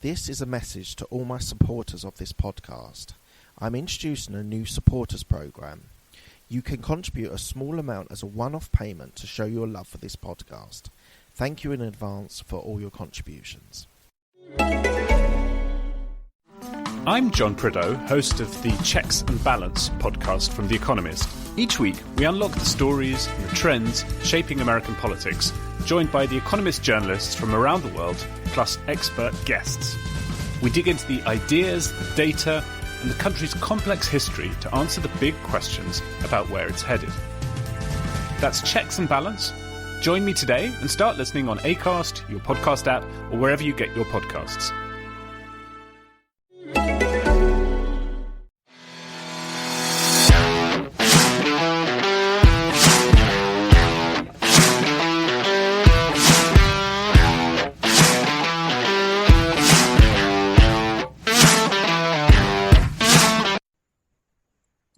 This is a message to all my supporters of this podcast. I'm introducing a new supporters program. You can contribute a small amount as a one-off payment to show your love for this podcast. Thank you in advance for all your contributions. I'm John Prideaux, host of the Checks and Balance podcast from The Economist. Each week, we unlock the stories and the trends shaping American politics, joined by The Economist journalists from around the world, plus expert guests. We dig into the ideas, the data, and the country's complex history to answer the big questions about where it's headed. That's Checks and Balance. Join me today and start listening on Acast, your podcast app, or wherever you get your podcasts.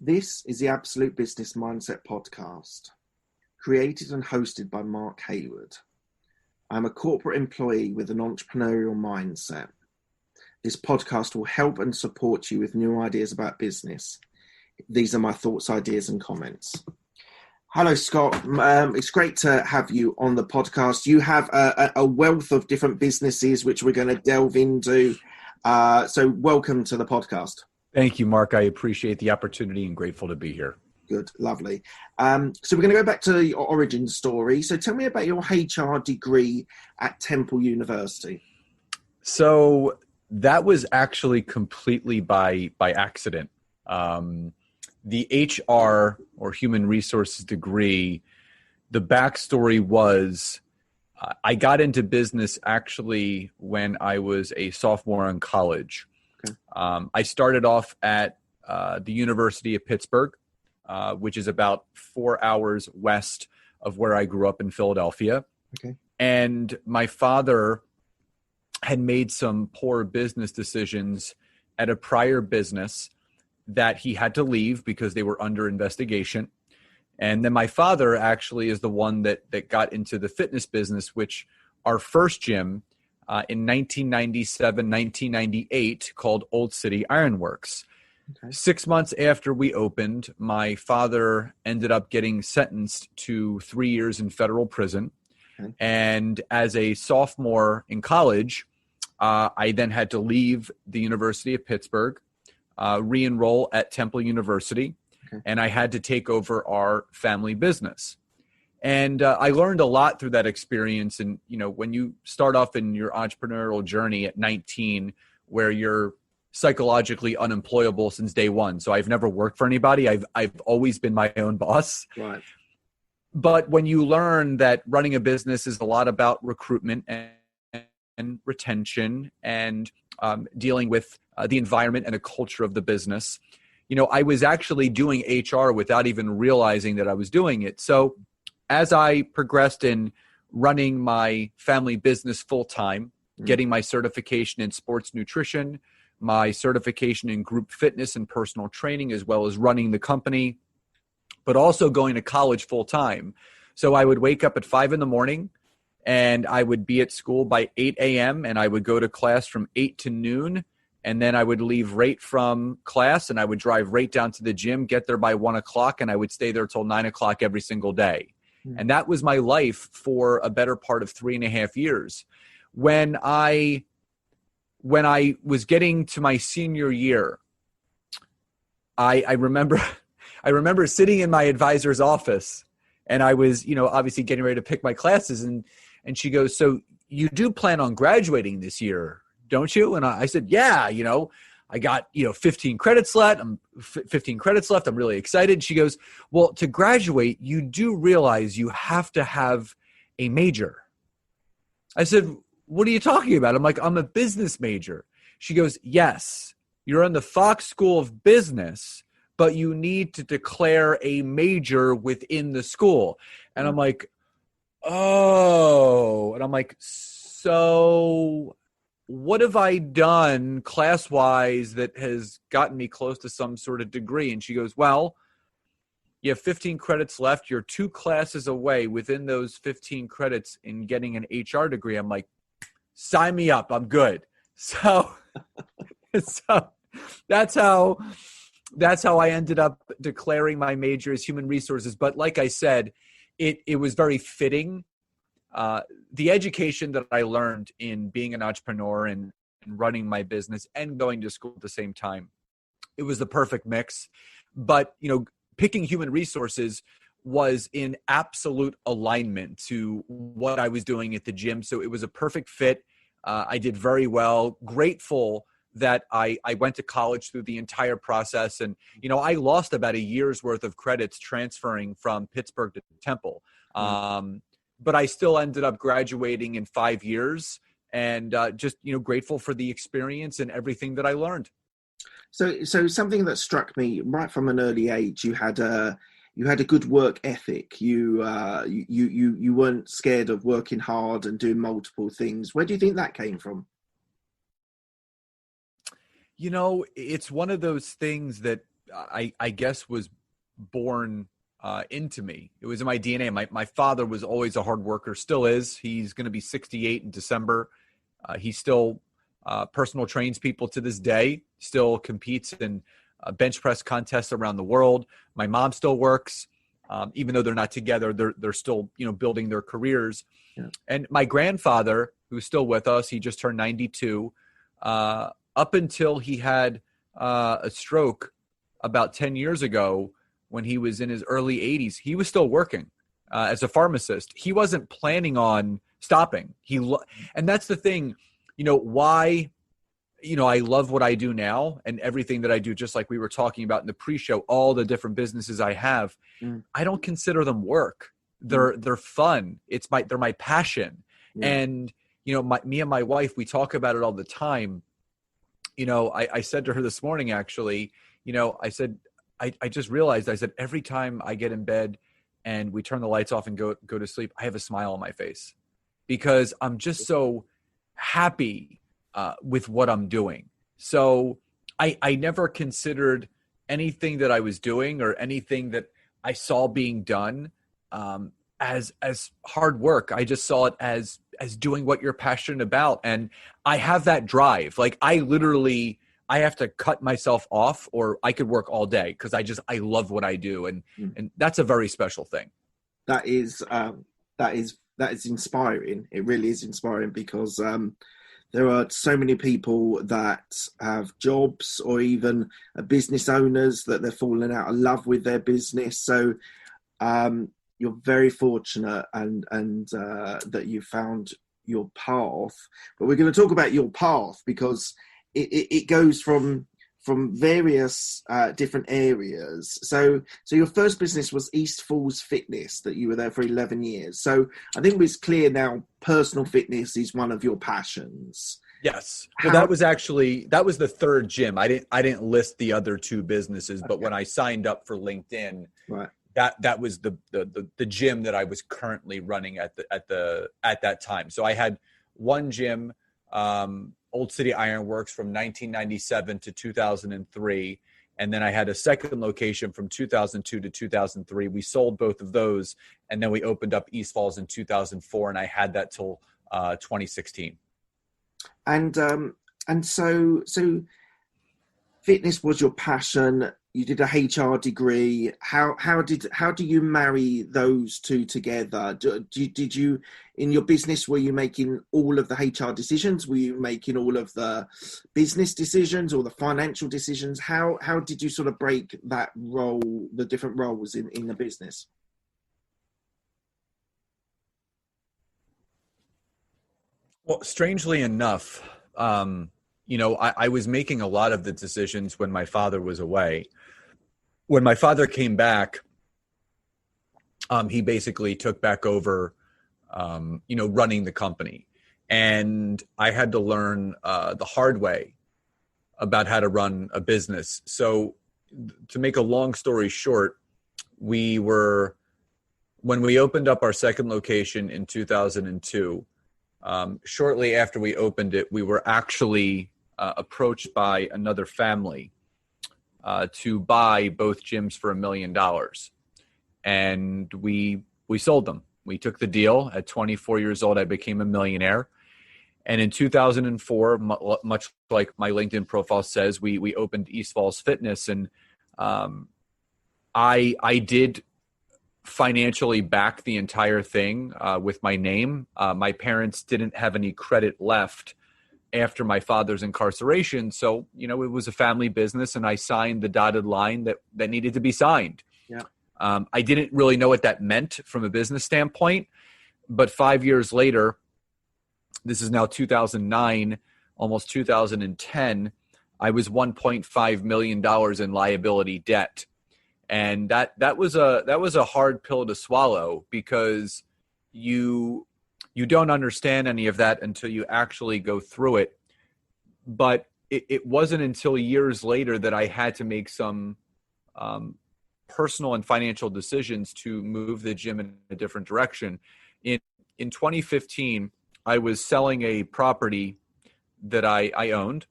This is the Absolute Business Mindset podcast, created and hosted by Mark Hayward. I'm a corporate employee with an entrepreneurial mindset. This podcast will help and support you with new ideas about business. These are my thoughts, ideas, and comments. Hello, Scott. It's great to have you on the podcast. You have a wealth of different businesses which we're going to delve into. So welcome to the podcast. Thank you, Mark. I appreciate the opportunity and grateful to be here. Good, lovely. So we're going to go back to your origin story. So tell me about your HR degree at Temple University. So that was actually completely by accident. The HR or human resources degree, the backstory was I got into business actually when I was a sophomore in college. Okay. I started off at the University of Pittsburgh, which is about 4 hours west of where I grew up in Philadelphia. Okay. And my father had made some poor business decisions at a prior business that he had to leave because they were under investigation. And then my father actually is the one that got into the fitness business, which our first gym in 1997, 1998, called Old City Ironworks. Okay. 6 months after we opened, my father ended up getting sentenced to 3 years in federal prison. Okay. And as a sophomore in college, I then had to leave the University of Pittsburgh, re-enroll at Temple University, okay. And I had to take over our family business. And I learned a lot through that experience. And, you know, when you start off in your entrepreneurial journey at 19, where you're psychologically unemployable since day one. So I've never worked for anybody. I've always been my own boss. Right. But when you learn that running a business is a lot about recruitment and retention and dealing with the environment and a culture of the business, you know, I was actually doing HR without even realizing that I was doing it. So as I progressed in running my family business full-time, getting my certification in sports nutrition, my certification in group fitness and personal training, as well as running the company, but also going to college full-time. So I would wake up at 5 a.m. and I would be at school by 8 a.m. and I would go to class from 8 to noon. And then I would leave right from class and I would drive right down to the gym, get there by 1 o'clock, and I would stay there till 9 o'clock every single day. And that was my life for a better part of 3.5 years. When I was getting to my senior year, I remember sitting in my advisor's office, and I was, you know, obviously getting ready to pick my classes, and she goes, "So you do plan on graduating this year, don't you?" And I said, "Yeah, you know, I got, 15 credits left. I'm really excited." She goes, "Well, to graduate, you do realize you have to have a major." I said, "What are you talking about?" I'm like, "I'm a business major." She goes, "Yes, you're in the Fox School of Business, but you need to declare a major within the school." And I'm like, "Oh," and I'm like, "So what have I done class-wise that has gotten me close to some sort of degree?" And she goes, "Well, you have 15 credits left. You're 2 classes away within those 15 credits in getting an HR degree." I'm like, "Sign me up. I'm good." So, so that's how I ended up declaring my major as human resources. But like I said, it was very fitting. The education that I learned in being an entrepreneur and running my business and going to school at the same time, it was the perfect mix. But, picking human resources was in absolute alignment to what I was doing at the gym. So it was a perfect fit. I did very well, grateful that I went to college through the entire process. And, I lost about a year's worth of credits transferring from Pittsburgh to Temple. But I still ended up graduating in 5 years and just, grateful for the experience and everything that I learned. So something that struck me right from an early age, you had a good work ethic. You weren't scared of working hard and doing multiple things. Where do you think that came from? It's one of those things that I guess was born into me. It was in my DNA. My father was always a hard worker, still is. He's going to be 68 in December. He still personal trains people to this day, still competes in bench press contests around the world. My mom still works, even though they're not together. They're still, building their careers. Yeah. And my grandfather, who's still with us, he just turned 92. Up until he had a stroke about 10 years ago, when he was in his early 80s, he was still working as a pharmacist. He wasn't planning on stopping. And that's the thing, why, I love what I do now and everything that I do, just like we were talking about in the pre-show, all the different businesses I have. I don't consider them work. They're fun. They're my passion. And, me and my wife, we talk about it all the time. I said to her this morning, actually, I said, I just realized, I said, every time I get in bed and we turn the lights off and go to sleep, I have a smile on my face because I'm just so happy with what I'm doing. So I never considered anything that I was doing or anything that I saw being done as hard work. I just saw it as doing what you're passionate about. And I have that drive. Like I have to cut myself off or I could work all day because I love what I do. And that's a very special thing. That is inspiring. It really is inspiring because there are so many people that have jobs or even business owners that they're falling out of love with their business. So you're very fortunate and that you found your path. But we're going to talk about your path because it goes from various different areas. So your first business was East Falls Fitness, that you were there for 11 years. So I think it's clear now personal fitness is one of your passions. Yes. Well, that was the third gym. I didn't list the other two businesses, but when I signed up for LinkedIn, right, that was the gym that I was currently running at that time. So I had one gym, Old City Ironworks, from 1997 to 2003. And then I had a second location from 2002 to 2003. We sold both of those. And then we opened up East Falls in 2004. And I had that till 2016. And so fitness was your passion. You did a HR degree. How do you marry those two together? Did you in your business, were you making all of the HR decisions? Were you making all of the business decisions or the financial decisions? How did you sort of break that role, the different roles in the business? Well, strangely enough, I was making a lot of the decisions when my father was away. When my father came back, he basically took back over, running the company. And I had to learn the hard way about how to run a business. So to make a long story short, when we opened up our second location in 2002, shortly after we opened it, we were actually approached by another family to buy both gyms for $1 million. And we sold them. We took the deal. At 24 years old, I became a millionaire. And in 2004, much like my LinkedIn profile says, we opened East Falls Fitness, and I did financially back the entire thing with my name. My parents didn't have any credit left after my father's incarceration, so it was a family business, and I signed the dotted line that needed to be signed. Yeah. I didn't really know what that meant from a business standpoint, but 5 years later, this is now 2009, almost 2010, I was $1.5 million in liability debt. And that was a hard pill to swallow, because you don't understand any of that until you actually go through it. But it wasn't until years later that I had to make some personal and financial decisions to move the gym in a different direction. In 2015, I was selling a property that I owned.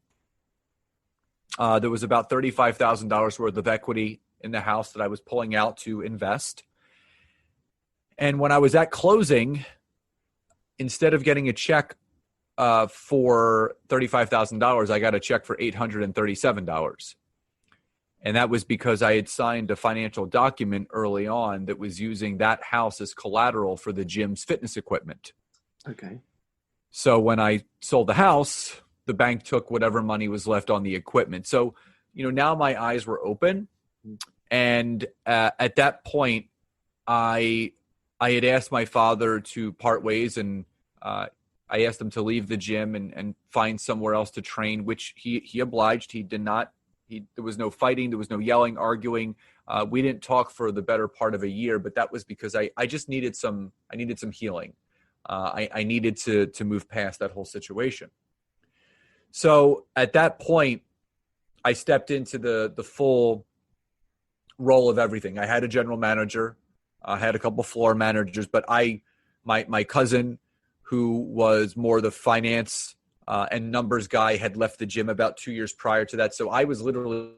There was about $35,000 worth of equity in the house that I was pulling out to invest. And when I was at closing, instead of getting a check for $35,000, I got a check for $837. And that was because I had signed a financial document early on that was using that house as collateral for the gym's fitness equipment. Okay. So when I sold the house, the bank took whatever money was left on the equipment. So, now my eyes were open. And at that point, I had asked my father to part ways, and I asked him to leave the gym and find somewhere else to train, which he obliged. He did not. There was no fighting. There was no yelling, arguing. We didn't talk for the better part of a year, but that was because I just needed some healing. I needed to move past that whole situation. So at that point, I stepped into the full role of everything. I had a general manager, I had a couple floor managers, but my cousin, who was more the finance and numbers guy, had left the gym about 2 years prior to that. So I was literally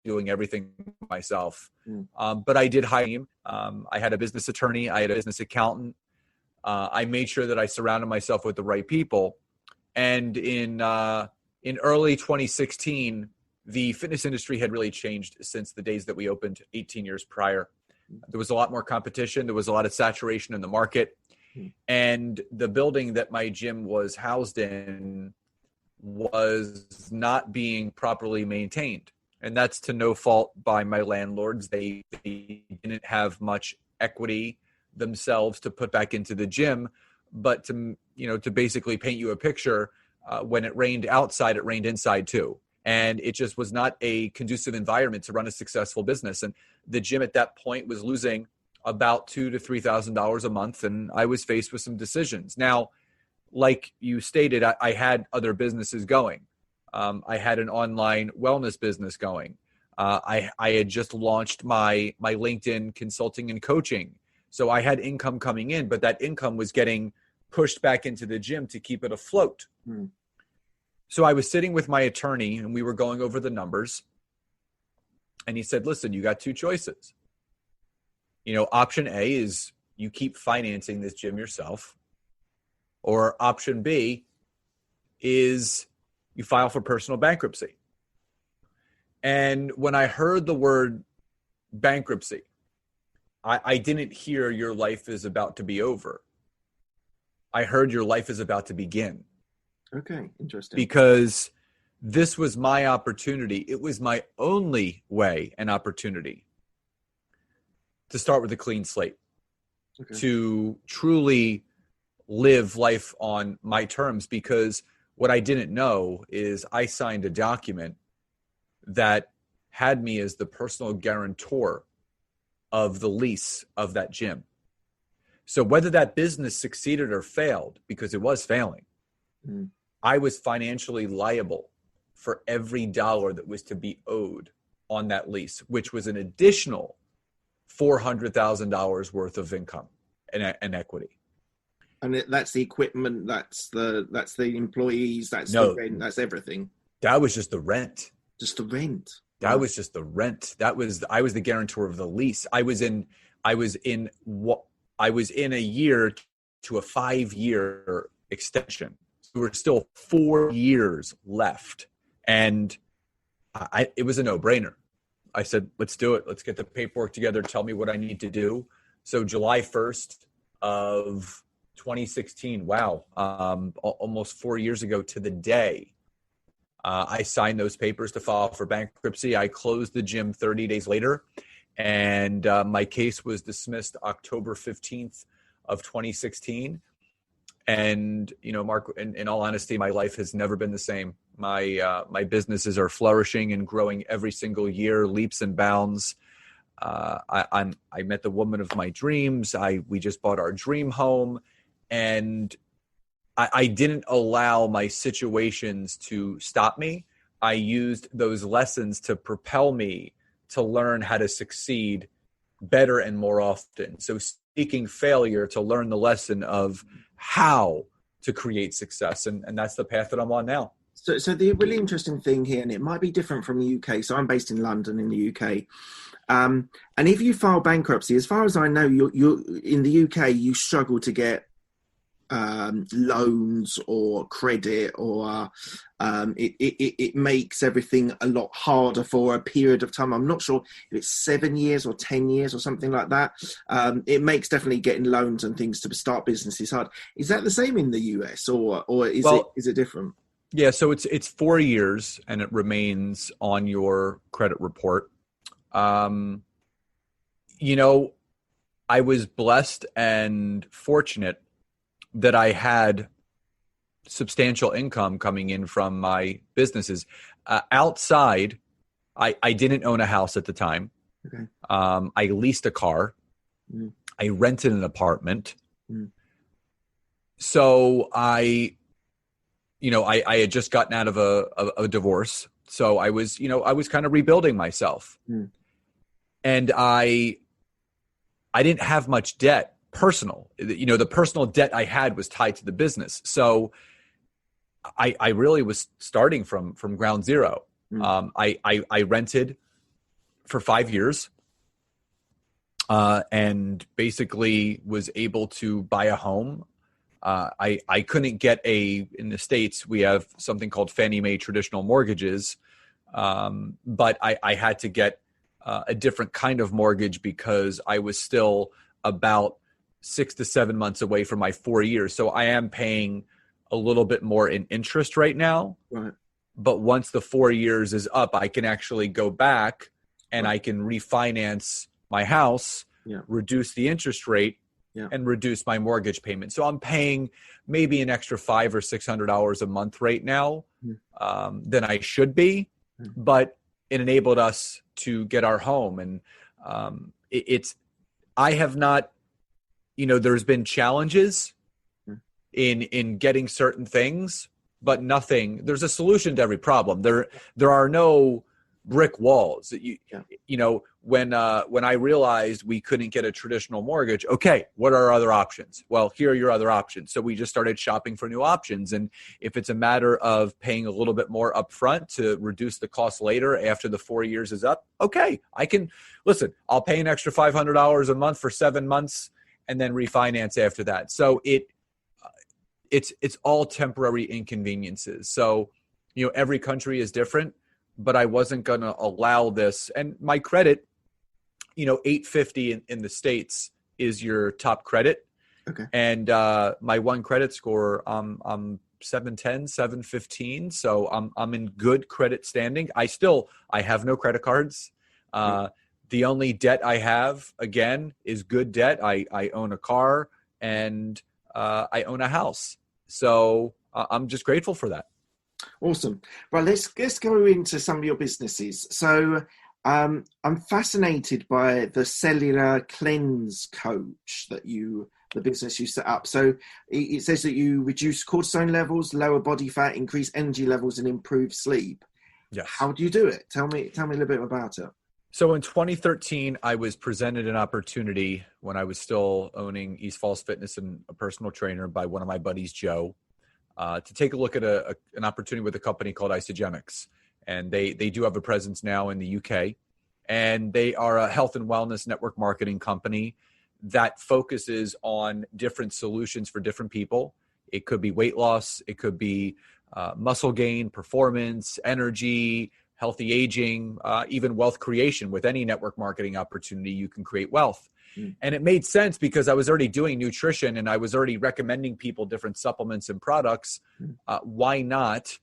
doing everything myself. But I did hire him. I had a business attorney. I had a business accountant. I made sure that I surrounded myself with the right people. And in early 2016, the fitness industry had really changed since the days that we opened 18 years prior. There was a lot more competition. There was a lot of saturation in the market. And the building that my gym was housed in was not being properly maintained. And that's to no fault by my landlords. They didn't have much equity themselves to put back into the gym, but to basically paint you a picture, when it rained outside, it rained inside too. And it just was not a conducive environment to run a successful business. And the gym at that point was losing about $2,000 to $3,000 a month. And I was faced with some decisions. Now, like you stated, I had other businesses going. I had an online wellness business going. I had just launched my LinkedIn consulting and coaching. So I had income coming in, but that income was getting pushed back into the gym to keep it afloat. So I was sitting with my attorney and we were going over the numbers. And he said, listen, you got two choices. Option A is you keep financing this gym yourself. Or option B is you file for personal bankruptcy. And when I heard the word bankruptcy, I didn't hear your life is about to be over. I heard your life is about to begin. Okay, interesting. Because this was my opportunity. It was my only way and opportunity to start with a clean slate, to truly live life on my terms. Because what I didn't know is I signed a document that had me as the personal guarantor of the lease of that gym. So whether that business succeeded or failed, because it was failing, I was financially liable for every dollar that was to be owed on that lease, which was an additional $400,000 worth of income and equity. And that's the equipment, that's the employees, the rent, that's everything. That was just the rent. Just the rent. That was just the rent. I was the guarantor of the lease. I was in a year to a 5-year extension. So we're still 4 years left. And it was a no-brainer. I said, let's do it. Let's get the paperwork together. Tell me what I need to do. So July 1st of 2016, wow, almost 4 years ago to the day, I signed those papers to file for bankruptcy. I closed the gym 30 days later, and my case was dismissed October 15th of 2016. And, Mark, in all honesty, my life has never been the same. My businesses are flourishing and growing every single year, leaps and bounds. I met the woman of my dreams. We just bought our dream home, and I didn't allow my situations to stop me. I used those lessons to propel me to learn how to succeed better and more often. So seeking failure to learn the lesson of how to create success. And that's the path that I'm on now. So the really interesting thing here, and it might be different from the UK. So I'm based in London in the UK. And if you file bankruptcy, as far as I know, you're in the UK, you struggle to get loans or credit, or it makes everything a lot harder for a period of time. I'm not sure if it's 7 years or 10 years or something like that. It makes definitely getting loans and things to start businesses hard. Is that the same in the US, or is it different? Yeah, so it's 4 years and it remains on your credit report. I was blessed and fortunate that I had substantial income coming in from my businesses. Outside, I didn't own a house at the time. Okay. I leased a car. Mm. I rented an apartment. Mm. So I had just gotten out of a divorce. So I was kind of rebuilding myself. Mm. And I didn't have much debt. Personal, the personal debt I had was tied to the business. So I really was starting from ground zero. Mm. I rented for 5 years and basically was able to buy a home. I couldn't get in the States, we have something called Fannie Mae traditional mortgages. But I had to get a different kind of mortgage because I was still about 6 to 7 months away from my 4 years. So I am paying a little bit more in interest right now. Right. But once the 4 years is up, I can actually go back and I can refinance my house, reduce the interest rate, and reduce my mortgage payment. So I'm paying maybe an extra $500 or $600 a month right now than I should be, but it enabled us to get our home. And I have not, there's been challenges in getting certain things, but there's a solution to every problem. There are no brick walls. When I realized we couldn't get a traditional mortgage, okay, what are our other options? Well, here are your other options. So we just started shopping for new options. And if it's a matter of paying a little bit more upfront to reduce the cost later after the 4 years is up, okay, I'll pay an extra $500 a month for 7 months and then refinance after that. So it's all temporary inconveniences. So, every country is different, but I wasn't going to allow this. And my credit, 850 in the States is your top credit. Okay. And my one credit score, I'm 710, 715. So I'm in good credit standing. I have no credit cards. The only debt I have, again, is good debt. I own a car and I own a house. So I'm just grateful for that. Awesome. Right, let's go into some of your businesses. So I'm fascinated by the Cellular Cleanse Coach the business you set up. So it says that you reduce cortisone levels, lower body fat, increase energy levels, and improve sleep. Yes. How do you do it? Tell me a little bit about it. So in 2013, I was presented an opportunity when I was still owning East Falls Fitness and a personal trainer by one of my buddies, Joe, to take a look at an opportunity with a company called Isogenics. And they do have a presence now in the UK. And they are a health and wellness network marketing company that focuses on different solutions for different people. It could be weight loss. It could be muscle gain, performance, energy, healthy aging, even wealth creation. With any network marketing opportunity, you can create wealth. And it made sense because I was already doing nutrition and I was already recommending people different supplements and products. Why not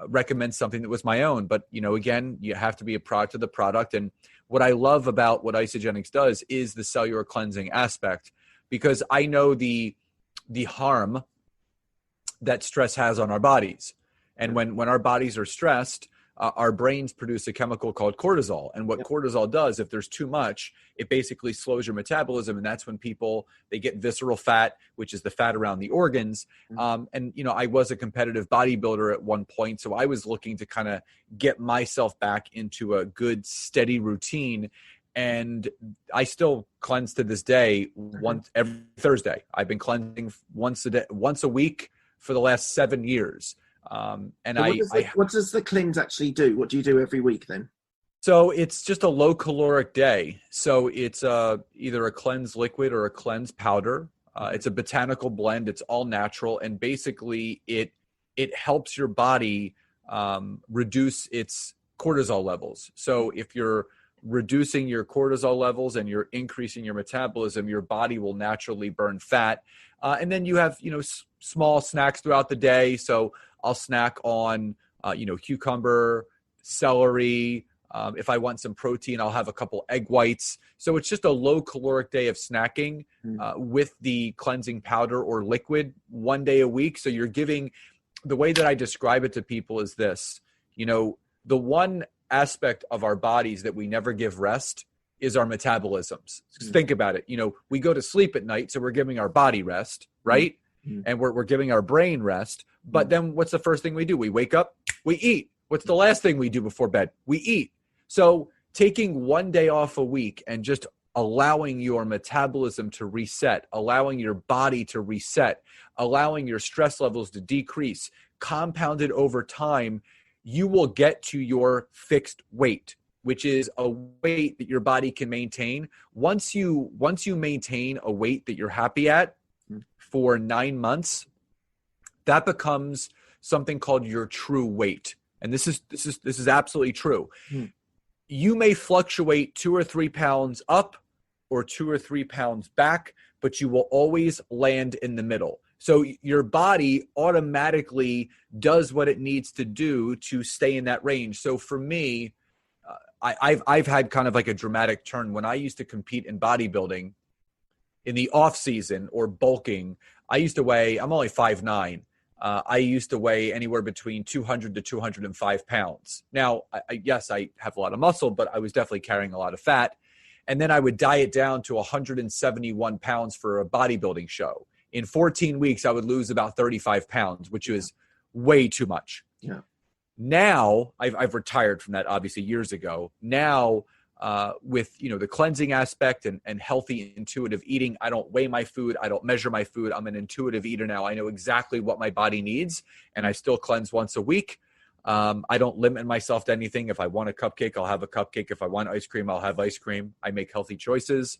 recommend something that was my own? But, again, you have to be a product of the product. And what I love about what Isagenix does is the cellular cleansing aspect, because I know the harm that stress has on our bodies. And when our bodies are stressed, our brains produce a chemical called cortisol. And what cortisol does, if there's too much, it basically slows your metabolism. And that's when they get visceral fat, which is the fat around the organs. And, I was a competitive bodybuilder at one point. So I was looking to kind of get myself back into a good, steady routine. And I still cleanse to this day every Thursday. I've been cleansing once a week for the last 7 years. What does the cleanse actually do? What do you do every week then? So it's just a low caloric day. So it's either a cleanse liquid or a cleanse powder. It's a botanical blend. It's all natural. And basically it helps your body reduce its cortisol levels. So if you're reducing your cortisol levels and you're increasing your metabolism, your body will naturally burn fat. And then you have, small snacks throughout the day. So I'll snack on, cucumber, celery. If I want some protein, I'll have a couple egg whites. So it's just a low caloric day of snacking with the cleansing powder or liquid 1 day a week. So you're giving, the way that I describe it to people is this, the one aspect of our bodies that we never give rest is our metabolisms. Think about it. We go to sleep at night, so we're giving our body rest, right? And we're giving our brain rest. But then what's the first thing we do? We wake up, we eat. What's the last thing we do before bed? We eat. So taking 1 day off a week and just allowing your metabolism to reset, allowing your body to reset, allowing your stress levels to decrease, compounded over time, you will get to your fixed weight, which is a weight that your body can maintain. Once you maintain a weight that you're happy at for 9 months, that becomes something called your true weight. And this is absolutely true. You may fluctuate 2 or 3 pounds up or 2 or 3 pounds back, but you will always land in the middle. So your body automatically does what it needs to do to stay in that range. So for me, I've had kind of like a dramatic turn. When I used to compete in bodybuilding in the off season or bulking, I used to weigh, I'm only 5'9". I used to weigh anywhere between 200 to 205 pounds. Now, yes, I have a lot of muscle, but I was definitely carrying a lot of fat. And then I would diet down to 171 pounds for a bodybuilding show. In 14 weeks, I would lose about 35 pounds, which was way too much. Yeah. Now, I've retired from that, obviously, years ago. Now, with the cleansing aspect and healthy intuitive eating, I don't weigh my food, I don't measure my food. I'm an intuitive eater now. I know exactly what my body needs, and I still cleanse once a week. I don't limit myself to anything. If I want a cupcake, I'll have a cupcake. If I want ice cream, I'll have ice cream. I make healthy choices.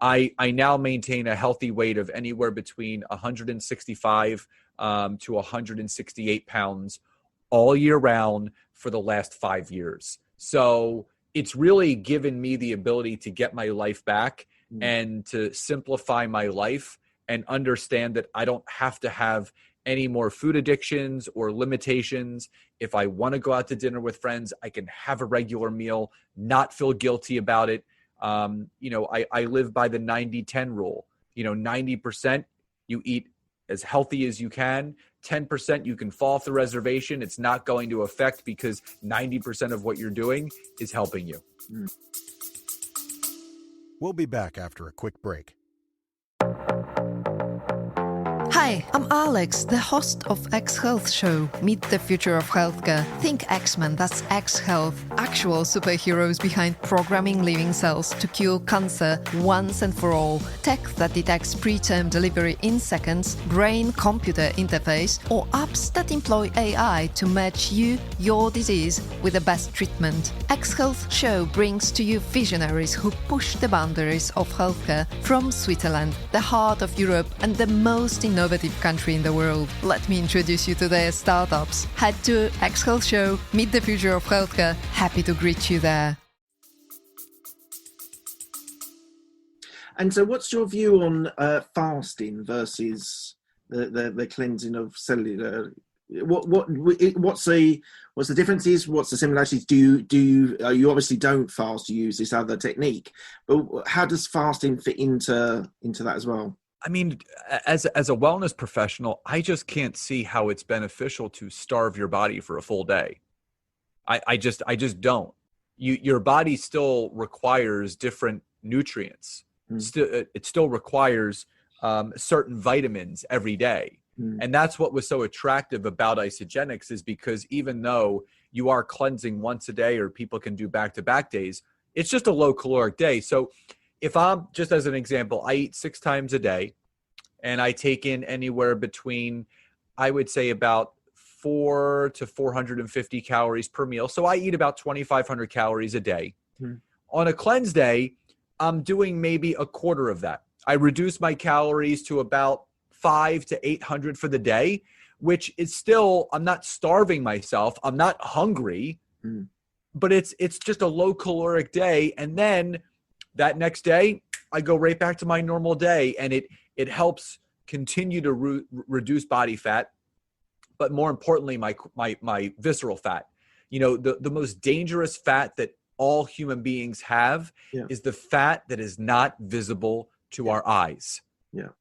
I now maintain a healthy weight of anywhere between 165 to 168 pounds all year round for the last 5 years. So it's really given me the ability to get my life back and to simplify my life and understand that I don't have to have any more food addictions or limitations. If I want to go out to dinner with friends, I can have a regular meal, not feel guilty about it. I live by the 90-10 rule. 90% you eat as healthy as you can. 10% you can fall off the reservation. It's not going to affect because 90% of what you're doing is helping you. We'll be back after a quick break. Hi, I'm Alex, the host of X Health Show. Meet the future of healthcare. Think X-Men, that's X Health. Actual superheroes behind programming living cells to cure cancer once and for all. Tech that detects preterm delivery in seconds, brain-computer interface, or apps that employ AI to match you, your disease, with the best treatment. X Health Show brings to you visionaries who push the boundaries of healthcare from Switzerland, the heart of Europe, and the most innovative innovative country in the world. Let me introduce you to their startups. Head to X Health Show, meet the future of healthcare. Happy to greet you there. And so what's your view on fasting versus the cleansing of cellular? What's the differences? What's the similarities? You obviously don't fast, you use this other technique, but how does fasting fit into that as well? I mean, as a wellness professional, I just can't see how it's beneficial to starve your body for a full day. I just don't. Your body still requires different nutrients. It still requires certain vitamins every day. And that's what was so attractive about isogenics, is because even though you are cleansing once a day, or people can do back-to-back days, it's just a low caloric day. So if I'm, just as an example, I eat 6 times a day and I take in anywhere between, I would say, about 400 to 450 calories per meal. So I eat about 2,500 calories a day. On a cleanse day, I'm doing maybe a quarter of that. I reduce my calories to about 500 to 800 for the day, which is still, I'm not starving myself. I'm not hungry, but it's just a low caloric day. And then that next day, I go right back to my normal day, and it helps continue to reduce body fat, but more importantly, my visceral fat. You know, the most dangerous fat that all human beings have is the fat that is not visible to our eyes.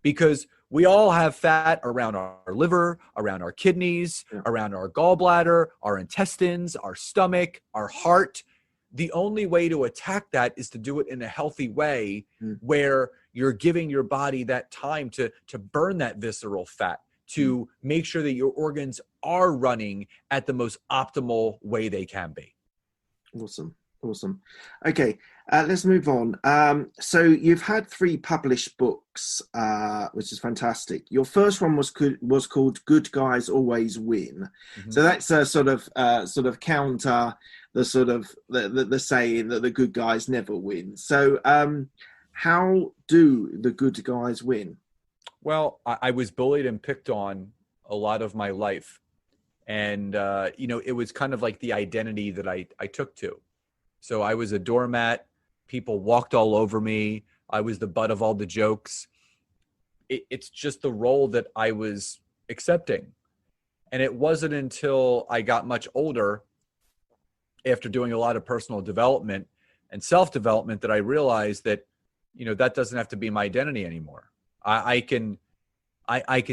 Because we all have fat around our liver, around our kidneys, around our gallbladder, our intestines, our stomach, our heart. The only way to attack that is to do it in a healthy way, where you're giving your body that time to burn that visceral fat, to make sure that your organs are running at the most optimal way they can be. Awesome. Okay, let's move on. So you've had 3 published books, which is fantastic. Your first one was called "Good Guys Always Win." So that's a sort of counter the sort of the saying that the good guys never win. So how do the good guys win? Well, I was bullied and picked on a lot of my life, and it was kind of like the identity that I took to. So I was a doormat. People walked all over me. I was the butt of all the jokes. It's just the role that I was accepting. And it wasn't until I got much older, after doing a lot of personal development and self-development, that I realized that, that doesn't have to be my identity anymore. I can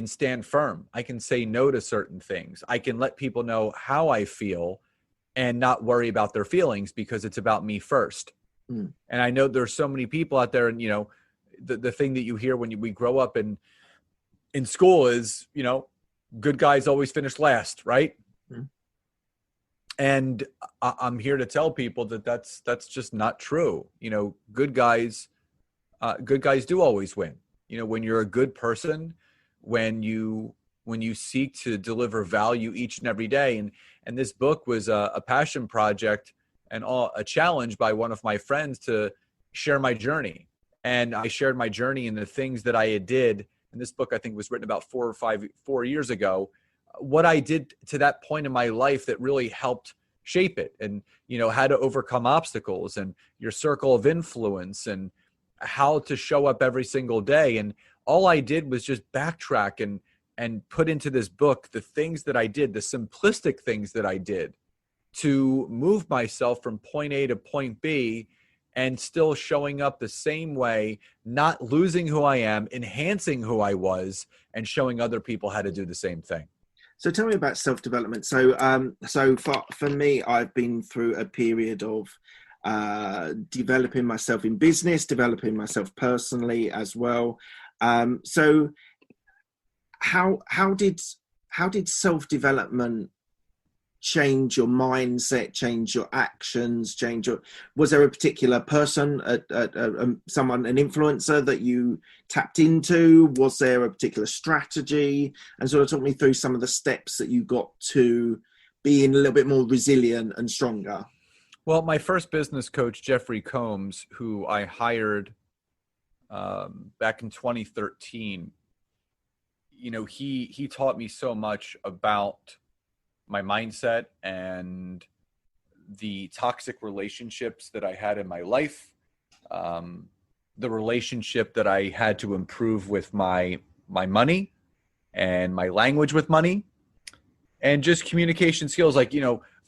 stand firm. I can say no to certain things. I can let people know how I feel and not worry about their feelings, because it's about me first. And I know there's so many people out there, and, the thing that you hear when we grow up in school is, good guys always finish last, right? And I'm here to tell people that that's just not true. Good guys do always win. When you're a good person, when you seek to deliver value each and every day. And this book was a passion project and a challenge by one of my friends to share my journey. And I shared my journey and the things that I did. And this book, I think, was written about 4 years ago. What I did to that point in my life that really helped shape it, and, how to overcome obstacles, and your circle of influence, and how to show up every single day. And all I did was just backtrack and put into this book the things that I did, the simplistic things that I did to move myself from point A to point B, and still showing up the same way, not losing who I am, enhancing who I was, and showing other people how to do the same thing. So tell me about self-development. So for me, I've been through a period of developing myself in business, developing myself personally as well. So how did self-development change your mindset, change your actions, was there a particular person, someone, an influencer that you tapped into? Was there a particular strategy? And sort of talk me through some of the steps that you got to being a little bit more resilient and stronger. Well, my first business coach, Jeffrey Combs, who I hired back in 2013, he taught me so much about my mindset and the toxic relationships that I had in my life, the relationship that I had to improve with my money and my language with money, and just communication skills, like,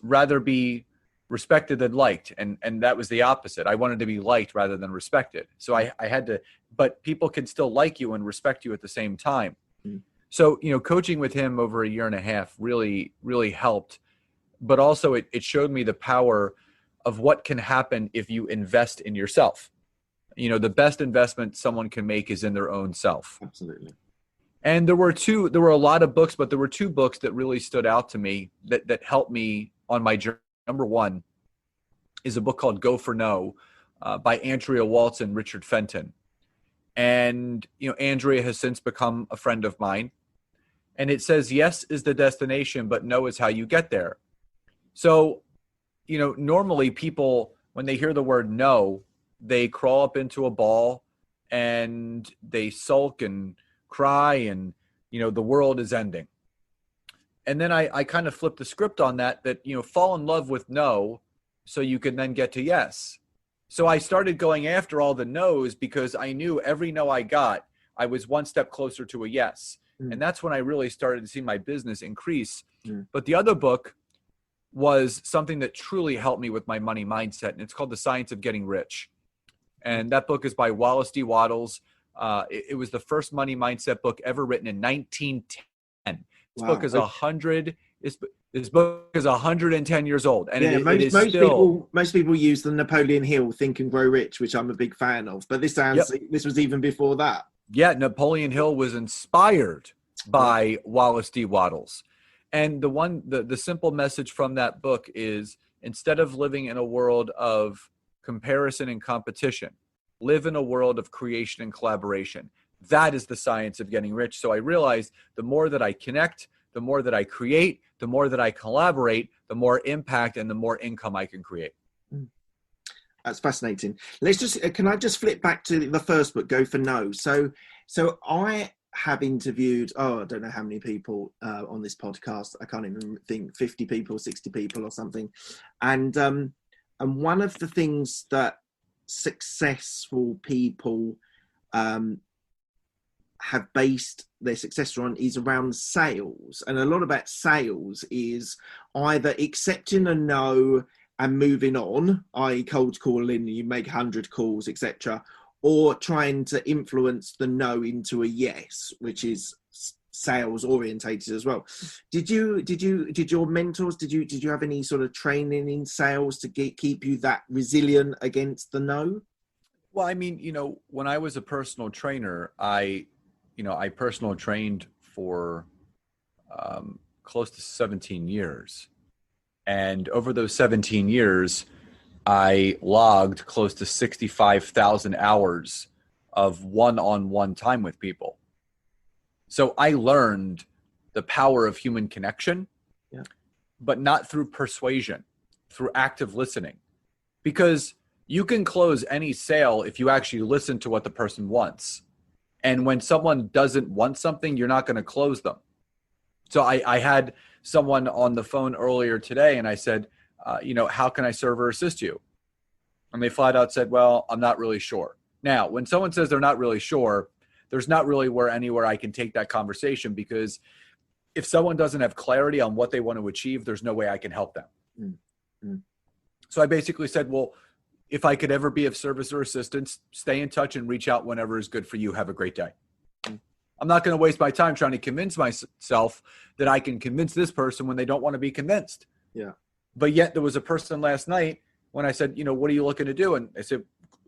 rather be respected than liked. And that was the opposite. I wanted to be liked rather than respected. So I had to, but people can still like you and respect you at the same time. Mm. So, coaching with him over a year and a half really, really helped. But also it showed me the power of what can happen if you invest in yourself. The best investment someone can make is in their own self. Absolutely. And there were a lot of books, but there were two books that really stood out to me that helped me on my journey. Number one is a book called Go for No by Andrea Waltz and Richard Fenton. And, Andrea has since become a friend of mine. And it says, yes is the destination, but no is how you get there. So, normally people, when they hear the word no, they crawl up into a ball and they sulk and cry and, the world is ending. And then I kind of flipped the script on that, fall in love with no so you can then get to yes. So I started going after all the no's because I knew every no I got, I was one step closer to a yes. Mm. And that's when I really started to see my business increase. Mm. But the other book was something that truly helped me with my money mindset, and it's called The Science of Getting Rich. And that book is by Wallace D. Wattles. It was the first money mindset book ever written in 1910. This book is 110 years old, and most people use the Napoleon Hill Think and Grow Rich, which I'm a big fan of. But this was even before that. Yeah, Napoleon Hill was inspired by Wallace D. Wattles, and the simple message from that book is, instead of living in a world of comparison and competition, live in a world of creation and collaboration. That is the science of getting rich. So I realized the more that I connect, the more that I create, the more that I collaborate, the more impact and the more income I can create. That's fascinating. Can I just flip back to the first book, Go for No? So I have interviewed, I don't know how many people on this podcast. I can't even think, 50 people, 60 people or something. And one of the things that successful people have based their success on is around sales. And a lot about sales is either accepting a no and moving on, i.e. cold calling, you make 100 calls, etc., or trying to influence the no into a yes, which is sales orientated as well. Did your mentors, did you have any sort of training in sales to keep you that resilient against the no? Well, I mean, when I was a personal trainer, I personal trained for close to 17 years. And over those 17 years, I logged close to 65,000 hours of one-on-one time with people. So I learned the power of human connection, but not through persuasion, through active listening. Because you can close any sale if you actually listen to what the person wants. And when someone doesn't want something, you're not going to close them. So I had someone on the phone earlier today, and I said, how can I serve or assist you? And they flat out said, well, I'm not really sure. Now, when someone says they're not really sure, there's not really anywhere I can take that conversation, because if someone doesn't have clarity on what they want to achieve, there's no way I can help them. Mm-hmm. So I basically said, well, if I could ever be of service or assistance, stay in touch and reach out whenever is good for you. Have a great day. I'm not going to waste my time trying to convince myself that I can convince this person when they don't want to be convinced. Yeah. But yet there was a person last night when I said, what are you looking to do? And I said,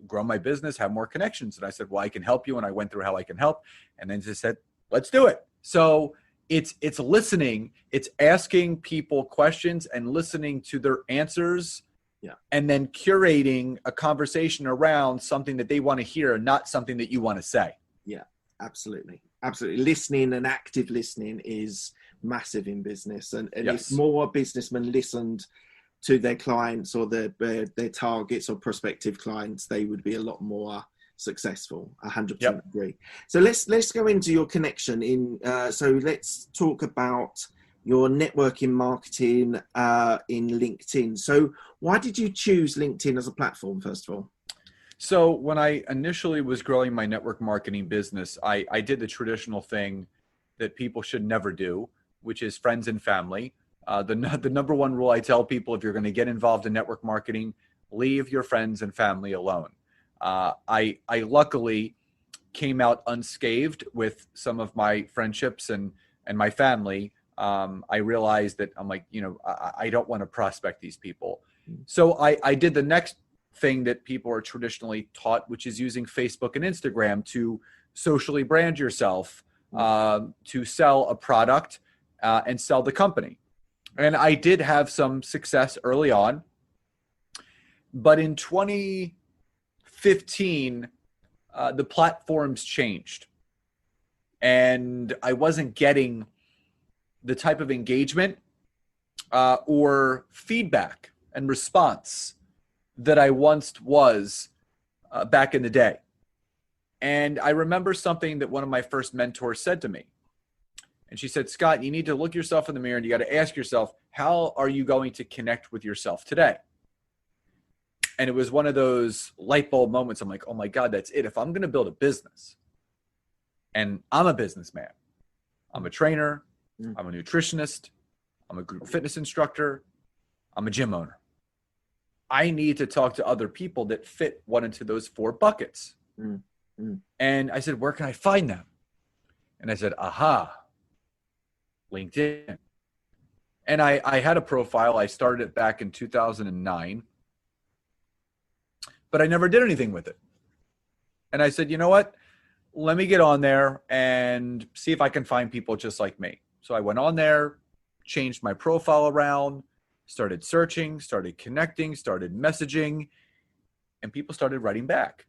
grow my business, have more connections. And I said, well, I can help you. And I went through how I can help. And then they said, let's do it. So it's listening. It's asking people questions and listening to their answers. Yeah. And then curating a conversation around something that they want to hear, not something that you want to say. Yeah, absolutely. Absolutely. Listening and active listening is massive in business. And yes, if more businessmen listened to their clients or their targets or prospective clients, they would be a lot more successful. 100% Yep. agree. So let's go into your connection in. So let's talk about your networking marketing in LinkedIn. So why did you choose LinkedIn as a platform, first of all? So when I initially was growing my network marketing business, I did the traditional thing that people should never do, which is friends and family. The number one rule I tell people, if you're going to get involved in network marketing, leave your friends and family alone. I luckily came out unscathed with some of my friendships and my family. I realized that I'm like, I don't want to prospect these people. So I did the next thing that people are traditionally taught, which is using Facebook and Instagram to socially brand yourself, to sell a product and sell the company. And I did have some success early on, but in 2015, the platforms changed and I wasn't getting the type of engagement or feedback and response that I once was back in the day. And I remember something that one of my first mentors said to me. And she said, Scott, you need to look yourself in the mirror and you got to ask yourself, how are you going to connect with yourself today? And it was one of those light bulb moments. I'm like, oh my God, that's it. If I'm going to build a business, and I'm a businessman, I'm a trainer, I'm a nutritionist, I'm a group fitness instructor, I'm a gym owner. I need to talk to other people that fit one into those 4 buckets. And I said, where can I find them? And I said, aha, LinkedIn. And I had a profile. I started it back in 2009, but I never did anything with it. And I said, you know what? Let me get on there and see if I can find people just like me. So I went on there, changed my profile around, started searching, started connecting, started messaging, and people started writing back.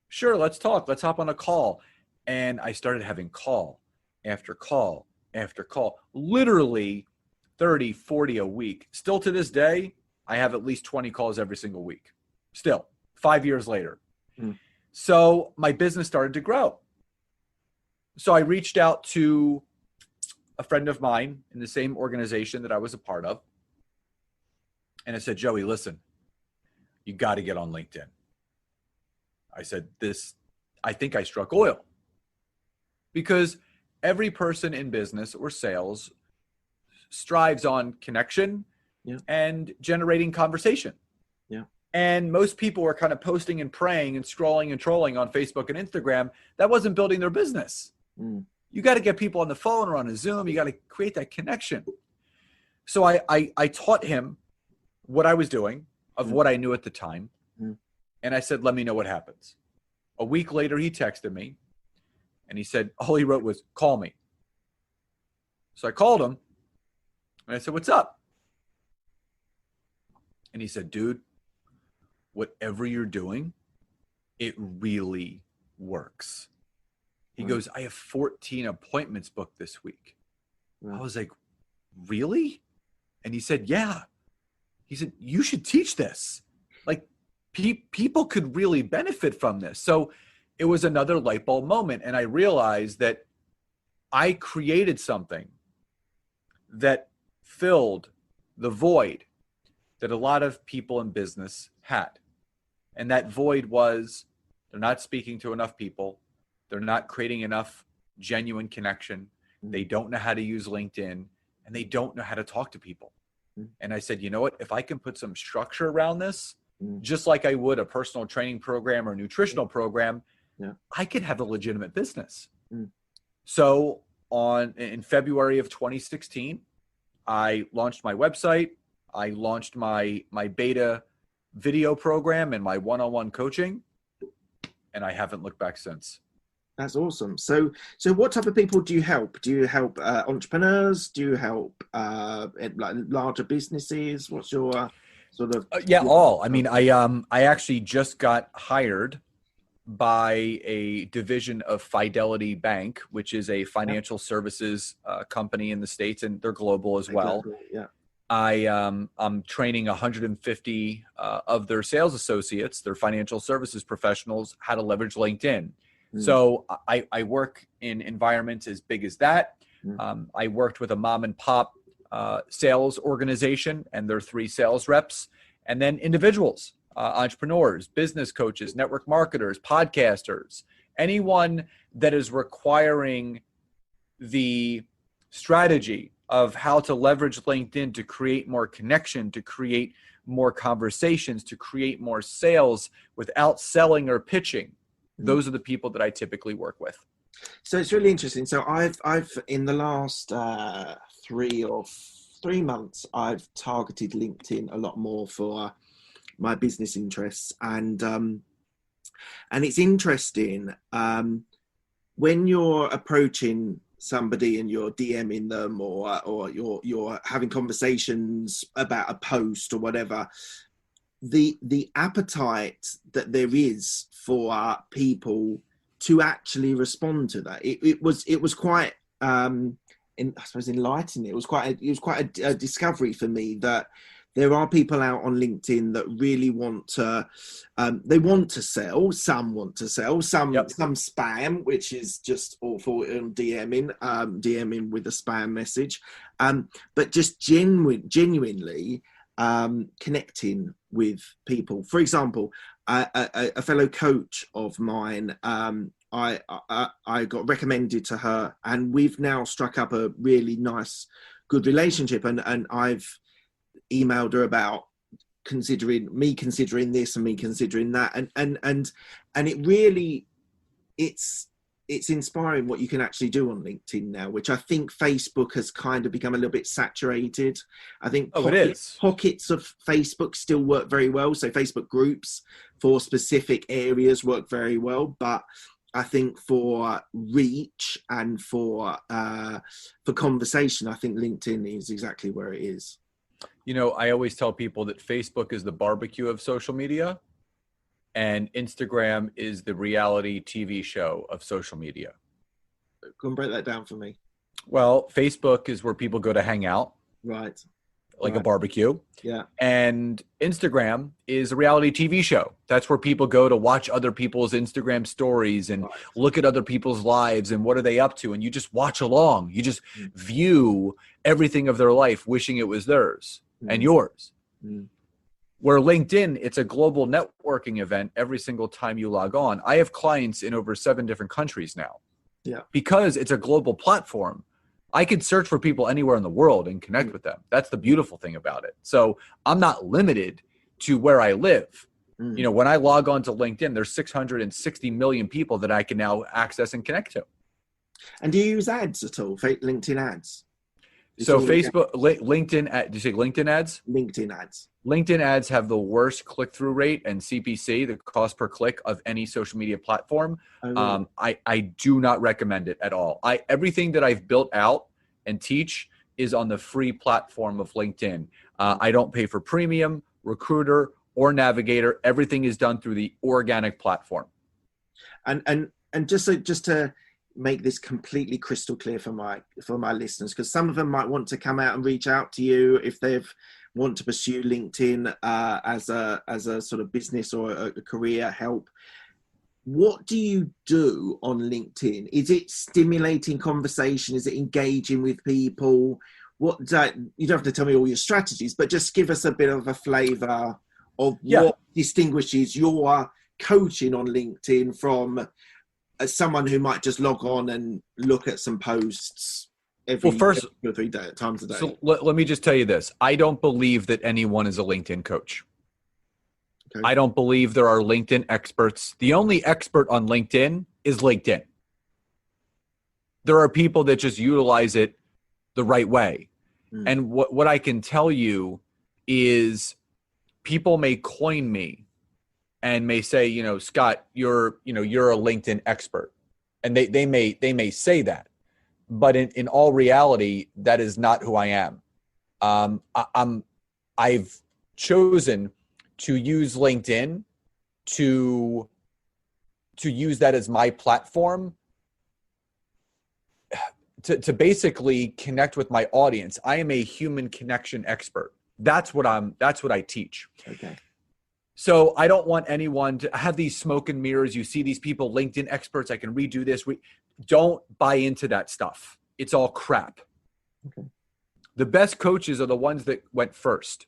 Sure, let's talk. Let's hop on a call. And I started having call after call after call, literally 30, 40 a week. Still to this day, I have at least 20 calls every single week. Still, 5 years later. So my business started to grow. So I reached out to a friend of mine in the same organization that I was a part of. And I said, Joey, listen, you got to get on LinkedIn. I said, I think I struck oil. Because every person in business or sales strives on connection and generating conversation. And most people were kind of posting and praying and scrolling and trolling on Facebook and Instagram. That wasn't building their business. You got to get people on the phone or on a Zoom. You got to create that connection. So I taught him what I was doing of what I knew at the time. And I said, let me know what happens. A week later, he texted me and he said, all he wrote was, call me. So I called him and I said, what's up? And he said, dude, whatever you're doing, it really works. He goes, I have 14 appointments booked this week. I was like, really? And he said, yeah. He said, you should teach this. Like, people could really benefit from this. So it was another light bulb moment. And I realized that I created something that filled the void that a lot of people in business had. And that void was, they're not speaking to enough people. They're not creating enough genuine connection. They don't know how to use LinkedIn, and they don't know how to talk to people. And I said, you know what? If I can put some structure around this, just like I would a personal training program or nutritional program, I could have a legitimate business. So in February of 2016, I launched my website. I launched my beta video program and my one-on-one coaching, and I haven't looked back since. That's awesome. So what type of people do you help? Do you help entrepreneurs? Do you help like larger businesses? What's your sort of all. I mean, I actually just got hired by a division of Fidelity Bank, which is a financial services company in the States, and they're global as well. I'm training 150 of their sales associates, their financial services professionals, how to leverage LinkedIn. So I work in environments as big as that. I worked with a mom and pop sales organization and their 3 sales reps, and then individuals, entrepreneurs, business coaches, network marketers, podcasters, anyone that is requiring the strategy of how to leverage LinkedIn to create more connection, to create more conversations, to create more sales without selling or pitching. Those are the people that I typically work with. So it's really interesting. So I've in the last 3 months, I've targeted LinkedIn a lot more for my business interests, and it's interesting when you're approaching somebody and you're DMing them or you're having conversations about a post or whatever, the appetite that there is for people to actually respond to that. It was quite I suppose enlightening. It was quite a discovery for me that there are people out on LinkedIn that really want to, they want to sell. Some want to sell. Some spam, which is just awful. DMing with a spam message, but just genuinely connecting with people. For example, a fellow coach of mine, I got recommended to her, and we've now struck up a really nice, good relationship. And I've emailed her about considering this and me considering that, and it really, it's inspiring what you can actually do on LinkedIn now, which I think Facebook has kind of become a little bit saturated. I think pockets of Facebook still work very well. So Facebook groups for specific areas work very well, but I think for reach and for conversation, I think LinkedIn is exactly where it is. You know, I always tell people that Facebook is the barbecue of social media, and Instagram is the reality TV show of social media. Go and break that down for me. Well, Facebook is where people go to hang out. Right. Like a barbecue. Yeah. And Instagram is a reality TV show. That's where people go to watch other people's Instagram stories and look at other people's lives and what are they up to. And you just watch along. You just view everything of their life, wishing it was theirs and yours. Where LinkedIn, it's a global networking event every single time you log on. I have clients in over 7 different countries now. Yeah. Because it's a global platform. I could search for people anywhere in the world and connect with them. That's the beautiful thing about it. So I'm not limited to where I live. You know, when I log on to LinkedIn, there's 660 million people that I can now access and connect to. And do you use ads at all? LinkedIn ads? So Facebook, LinkedIn, did you say LinkedIn ads? LinkedIn ads. LinkedIn ads have the worst click-through rate and CPC, the cost per click, of any social media platform. Oh, really? I do not recommend it at all. Everything that I've built out and teach is on the free platform of LinkedIn. I don't pay for premium, recruiter, or navigator. Everything is done through the organic platform. And just to make this completely crystal clear for my listeners, because some of them might want to come out and reach out to you if they want to pursue LinkedIn as a sort of business or a career help. What do you do on LinkedIn? Is it stimulating conversation? Is it engaging with people? You don't have to tell me all your strategies, but just give us a bit of a flavor of what distinguishes your coaching on LinkedIn from someone who might just log on and look at some posts every 2 or 3 times a day. So let me just tell you this. I don't believe that anyone is a LinkedIn coach. Okay. I don't believe there are LinkedIn experts. The only expert on LinkedIn is LinkedIn. There are people that just utilize it the right way. And what I can tell you is people may coin me and may say, you know, Scott, you're a LinkedIn expert. And they may say that. But in all reality, that is not who I am. I've chosen to use LinkedIn to use that as my platform to basically connect with my audience. I am a human connection expert. That's what I teach. Okay. So I don't want anyone to have these smoke and mirrors. You see these people, LinkedIn experts, I can redo this. Don't buy into that stuff. It's all crap. Okay. The best coaches are the ones that went first.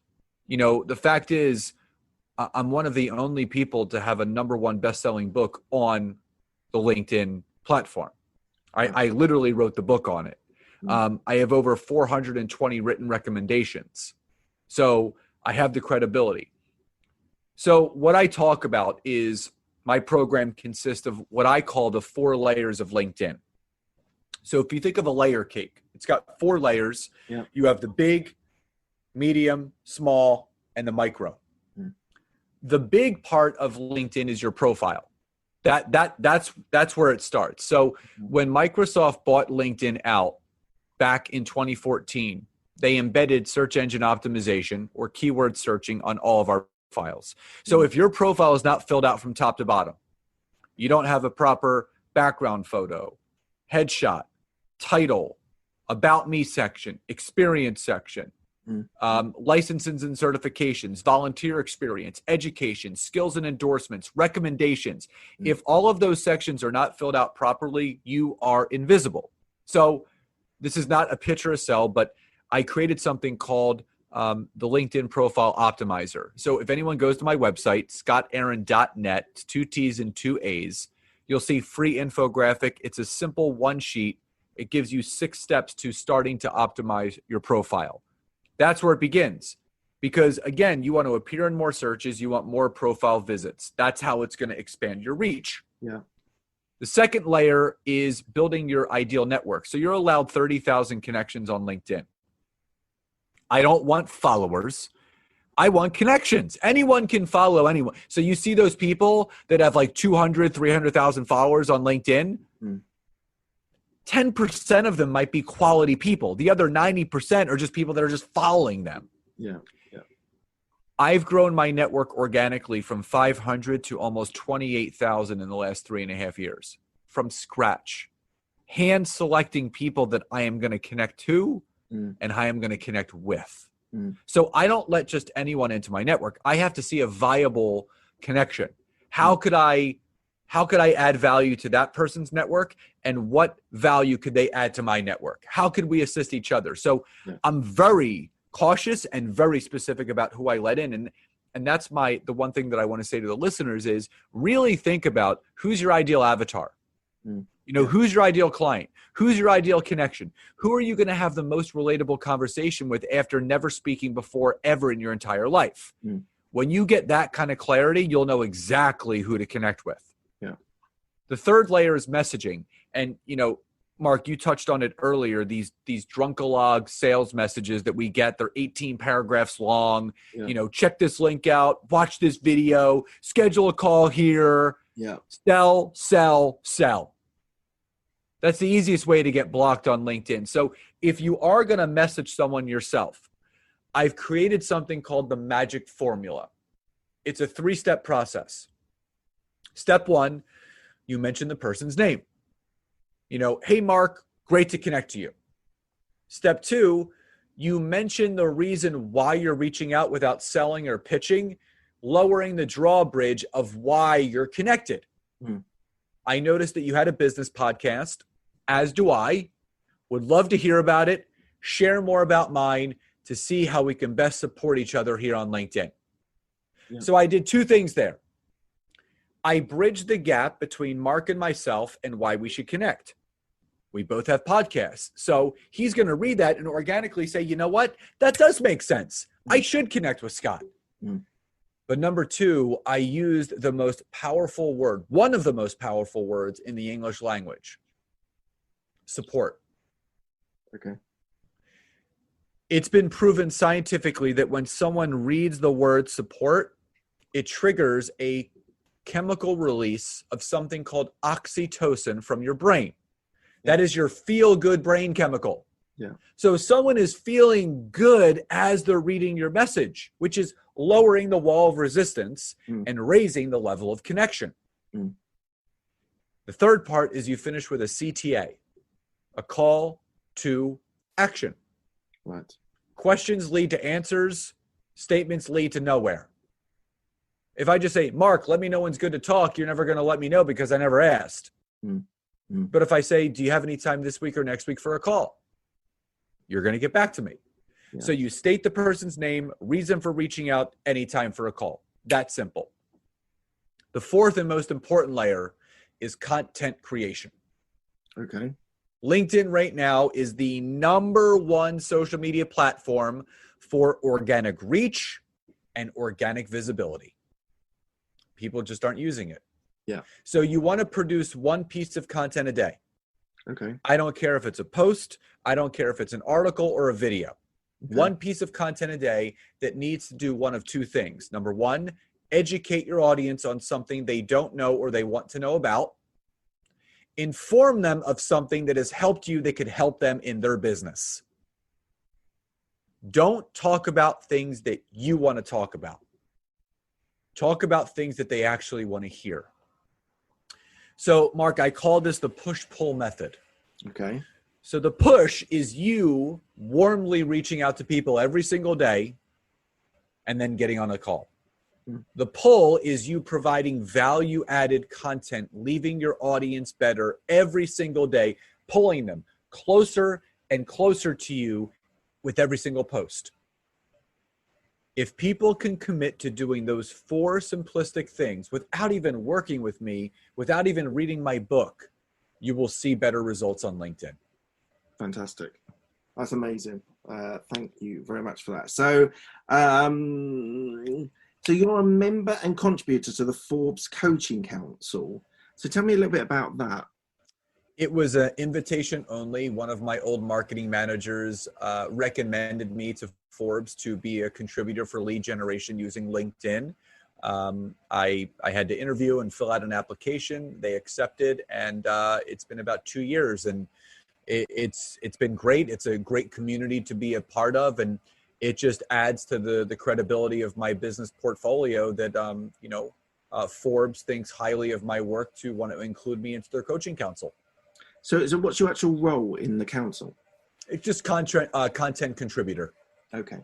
The fact is, I'm one of the only people to have a #1 best-selling book on the LinkedIn platform. I literally wrote the book on it. I have over 420 written recommendations. So I have the credibility. So what I talk about is my program consists of what I call the 4 layers of LinkedIn. So if you think of a layer cake, it's got 4 layers. Yeah. You have the big, medium, small, and the micro. The big part of LinkedIn is your profile. That's where it starts. So when Microsoft bought LinkedIn out back in 2014, they embedded search engine optimization or keyword searching on all of our files. So if your profile is not filled out from top to bottom, you don't have a proper background photo, headshot, title, about me section, experience section, licenses and certifications, volunteer experience, education, skills and endorsements, recommendations. If all of those sections are not filled out properly, you are invisible. So this is not a pitch or a sell, but I created something called the LinkedIn Profile Optimizer. So if anyone goes to my website, scottaaron.net, it's 2 T's and 2 A's, you'll see free infographic. It's a simple 1 sheet. It gives you 6 steps to starting to optimize your profile. That's where it begins. Because again, you want to appear in more searches. You want more profile visits. That's how it's going to expand your reach. Yeah. The second layer is building your ideal network. So you're allowed 30,000 connections on LinkedIn. I don't want followers. I want connections. Anyone can follow anyone. So you see those people that have like 200, 300,000 followers on LinkedIn. 10% of them might be quality people. The other 90% are just people that are just following them. Yeah. I've grown my network organically from 500 to almost 28,000 in the last 3.5 years from scratch. Hand selecting people that I am going to connect to and I am going to connect with. So I don't let just anyone into my network. I have to see a viable connection. How could I add value to that person's network, and what value could they add to my network? How could we assist each other? So I'm very cautious and very specific about who I let in. And that's the one thing that I want to say to the listeners is really think about who's your ideal avatar. Who's your ideal client? Who's your ideal connection? Who are you going to have the most relatable conversation with after never speaking before ever in your entire life? When you get that kind of clarity, you'll know exactly who to connect with. Yeah. The third layer is messaging. And, Mark, you touched on it earlier, these drunkalog sales messages that we get, they're 18 paragraphs long, check this link out, watch this video, schedule a call here, sell. That's the easiest way to get blocked on LinkedIn. So if you are going to message someone yourself, I've created something called the magic formula. It's a 3-step process. Step 1, you mention the person's name. Hey, Mark, great to connect to you. Step 2, you mention the reason why you're reaching out without selling or pitching, lowering the drawbridge of why you're connected. I noticed that you had a business podcast, as do I. Would love to hear about it, share more about mine to see how we can best support each other here on LinkedIn. So I did 2 things there. I bridged the gap between Mark and myself and why we should connect. We both have podcasts. So he's going to read that and organically say, you know what? That does make sense. I should connect with Scott. But number 2, I used the most powerful word, one of the most powerful words in the English language, support. Okay. It's been proven scientifically that when someone reads the word support, it triggers a chemical release of something called oxytocin from your brain. That is your feel-good brain chemical. So someone is feeling good as they're reading your message, which is lowering the wall of resistance and raising the level of connection. The third part is you finish with a CTA, a call to action. Right. Questions lead to answers. Statements lead to nowhere. If I just say, Mark, let me know when's good to talk, you're never going to let me know because I never asked. But if I say, do you have any time this week or next week for a call? You're going to get back to me. Yeah. So you state the person's name, reason for reaching out, any time for a call. That's simple. The fourth and most important layer is content creation. Okay. LinkedIn right now is the number one social media platform for organic reach and organic visibility. People just aren't using it. Yeah. So you want to produce one piece of content a day. Okay. I don't care if it's a post. I don't care if it's an article or a video. Okay. One piece of content a day that needs to do one of two things. Number one, educate your audience on something they don't know or they want to know about. Inform them of something that has helped you that could help them in their business. Don't talk about things that you want to talk about. Talk about things that they actually want to hear. So, Mark, I call this the push-pull method. Okay. So the push is you warmly reaching out to people every single day and then getting on a call. The pull is you providing value-added content, leaving your audience better every single day, pulling them closer and closer to you with every single post. If people can commit to doing those four simplistic things without even working with me, without even reading my book, you will see better results on LinkedIn. Fantastic. That's amazing. Thank you very much for that. So, so you're a member and contributor to the Forbes Coaching Council. So tell me a little bit about that. It was an invitation only. One of my old marketing managers recommended me to Forbes to be a contributor for lead generation using LinkedIn. I had to interview and fill out an application. They accepted, and it's been about 2 years, and it's been great. It's a great community to be a part of, and it just adds to the credibility of my business portfolio that Forbes thinks highly of my work to want to include me into their coaching council. So what's your actual role in the council? It's just content contributor. Okay.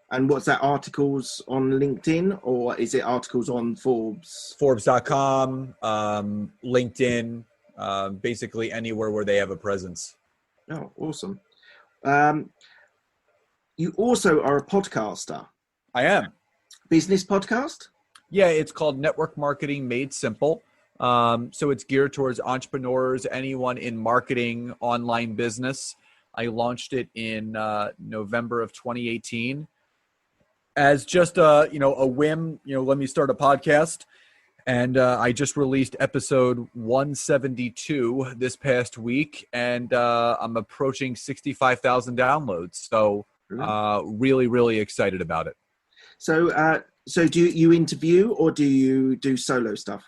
And what's that, articles on LinkedIn, or is it articles on Forbes? Forbes.com, LinkedIn, basically anywhere where they have a presence. Oh, awesome. You also are a podcaster. I am. Business podcast? Yeah, it's called Network Marketing Made Simple. So it's geared towards entrepreneurs, anyone in marketing, online business. I launched it in November of 2018 as just a whim, let me start a podcast. And I just released episode 172 this past week, and I'm approaching 65,000 downloads. So really, really excited about it. So do you interview, or do you do solo stuff?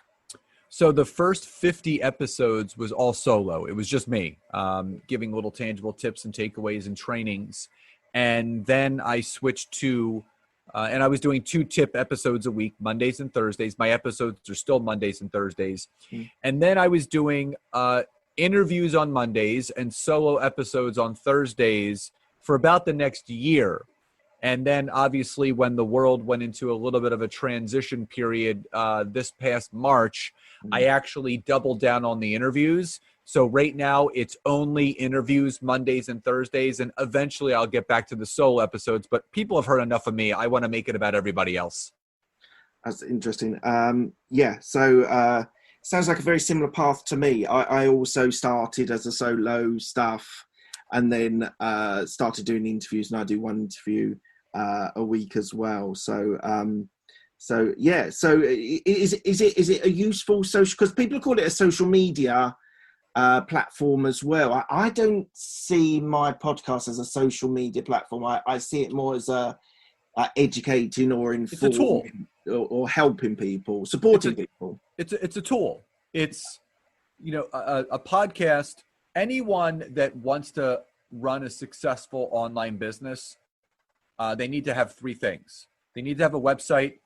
So the first 50 episodes was all solo. It was just me giving little tangible tips and takeaways and trainings. And then I switched to, and I was doing 2 tip episodes a week, Mondays and Thursdays. My episodes are still Mondays and Thursdays. And then I was doing interviews on Mondays and solo episodes on Thursdays for about the next year. And then obviously when the world went into a little bit of a transition period this past March, I actually doubled down on the interviews. So right now it's only interviews Mondays and Thursdays, and eventually I'll get back to the solo episodes, but people have heard enough of me. I want to make it about everybody else. That's interesting. So sounds like a very similar path to me. I also started as a solo stuff, and then started doing interviews, and I do 1 interview a week as well. So is it a useful social, because people call it a social media platform as well. I don't see my podcast as a social media platform. I see it more as a educating or informing or helping people, supporting people. It's a tool. It's a podcast. Anyone that wants to run a successful online business, they need to have 3 things. They need to have a website,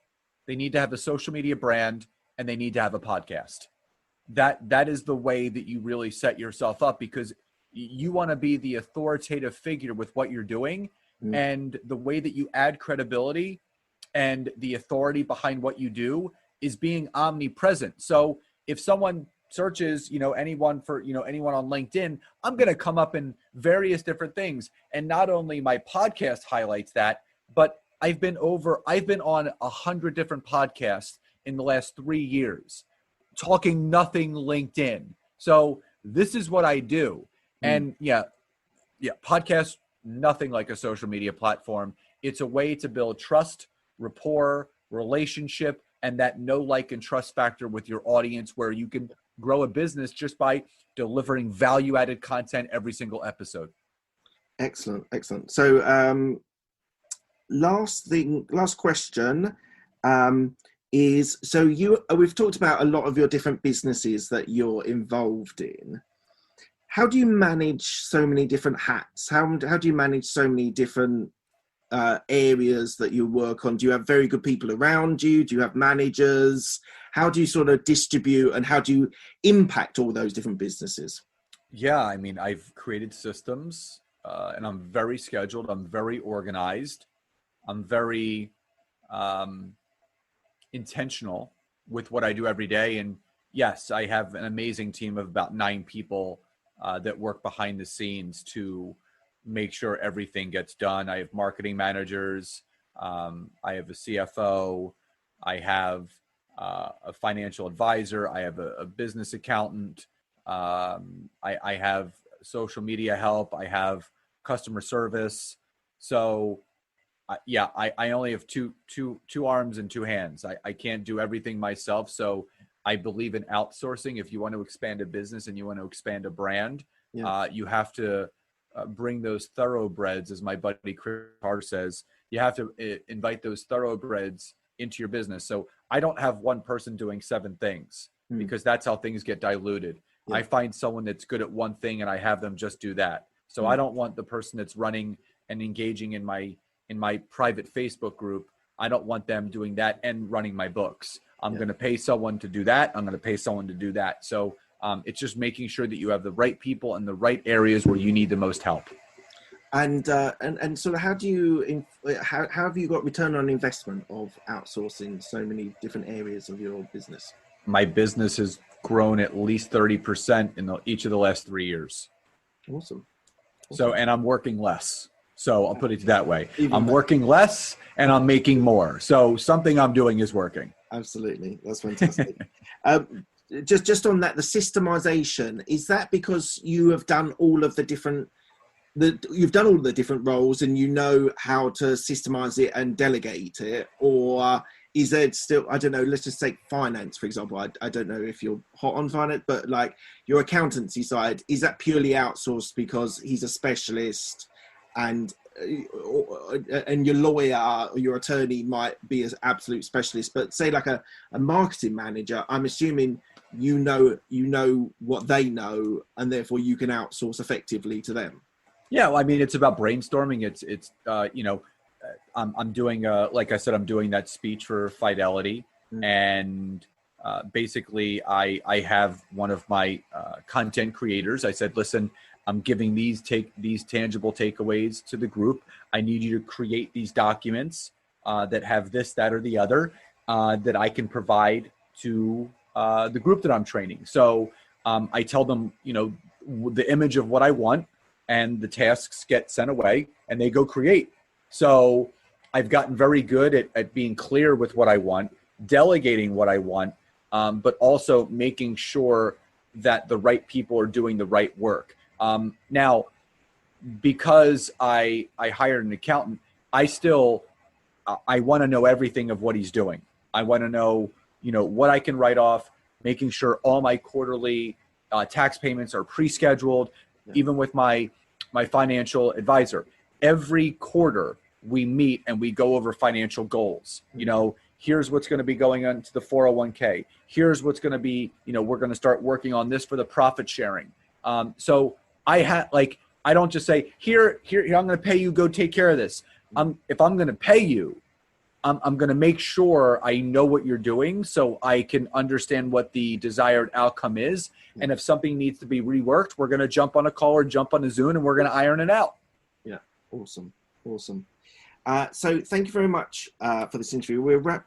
they need to have a social media brand, and they need to have a podcast. That is the way that you really set yourself up, because you want to be the authoritative figure with what you're doing. And the way that you add credibility and the authority behind what you do is being omnipresent. So if someone searches, anyone on LinkedIn, I'm going to come up in various different things. And not only my podcast highlights that, but I've been on 100 different podcasts in the last 3 years, talking nothing LinkedIn. So this is what I do. And podcast, nothing like a social media platform. It's a way to build trust, rapport, relationship, and that know, like, and trust factor with your audience, where you can grow a business just by delivering value-added content every single episode. Excellent. So last question is, so we've talked about a lot of your different businesses that you're involved in. How do you manage so many different hats? How do you manage so many different areas that you work on? Do you have very good people around you? Do you have managers? How do you sort of distribute, and how do you impact all those different businesses? Yeah, I mean, I've created systems and I'm very scheduled. I'm very organized. I'm very intentional with what I do every day. And yes, I have an amazing team of about 9 people that work behind the scenes to make sure everything gets done. I have marketing managers. I have a CFO. I have a financial advisor. I have a business accountant. I have social media help. I have customer service. So I only have two arms and 2 hands. I can't do everything myself. So I believe in outsourcing. If you want to expand a business and you want to expand a brand, you have to bring those thoroughbreds, as my buddy Chris Carter says. You have to invite those thoroughbreds into your business. So I don't have one person doing 7 things, because that's how things get diluted. I find someone that's good at one thing and I have them just do that. So I don't want the person that's running and engaging in my private Facebook group. I don't want them doing that and running my books. I'm going to pay someone to do that. I'm going to pay someone to do that. So it's just making sure that you have the right people in the right areas where you need the most help. And sort of how have you got return on investment of outsourcing so many different areas of your business? My business has grown at least 30% in each of the last 3 years. Awesome. So, and I'm working less. So I'll put it that way. I'm working less and I'm making more. So something I'm doing is working. Absolutely. That's fantastic. Just on that, the systemization, is that because you have done all of the different roles and you know how to systemize it and delegate it? Or is there still, I don't know, let's just take finance, for example. I don't know if you're hot on finance, but like your accountancy side, is that purely outsourced because he's a specialist, and your lawyer or your attorney might be an absolute specialist, but say like a marketing manager, I'm assuming you know what they know, and therefore you can outsource effectively to them. Yeah, well, I mean, it's about brainstorming. It's I'm doing like I said, I'm doing that speech for Fidelity, and basically I have one of my content creators. I said, listen, I'm giving these tangible takeaways to the group. I need you to create these documents that have this, that, or the other that I can provide to the group that I'm training. So I tell them, the image of what I want, and the tasks get sent away and they go create. So I've gotten very good at being clear with what I want, delegating what I want, but also making sure that the right people are doing the right work. Now, because I hired an accountant, I want to know everything of what he's doing. I want to know, what I can write off, making sure all my quarterly tax payments are pre-scheduled, even with my financial advisor. Every quarter we meet and we go over financial goals. Here's what's going to be going on to the 401k. Here's what's going to be, we're going to start working on this for the profit sharing. So I don't just say, here, I'm going to pay you, go take care of this. If I'm going to pay you, I'm going to make sure I know what you're doing so I can understand what the desired outcome is. And if something needs to be reworked, we're going to jump on a call or jump on a Zoom and we're going to iron it out. Yeah. Awesome. So thank you very much for this interview. We're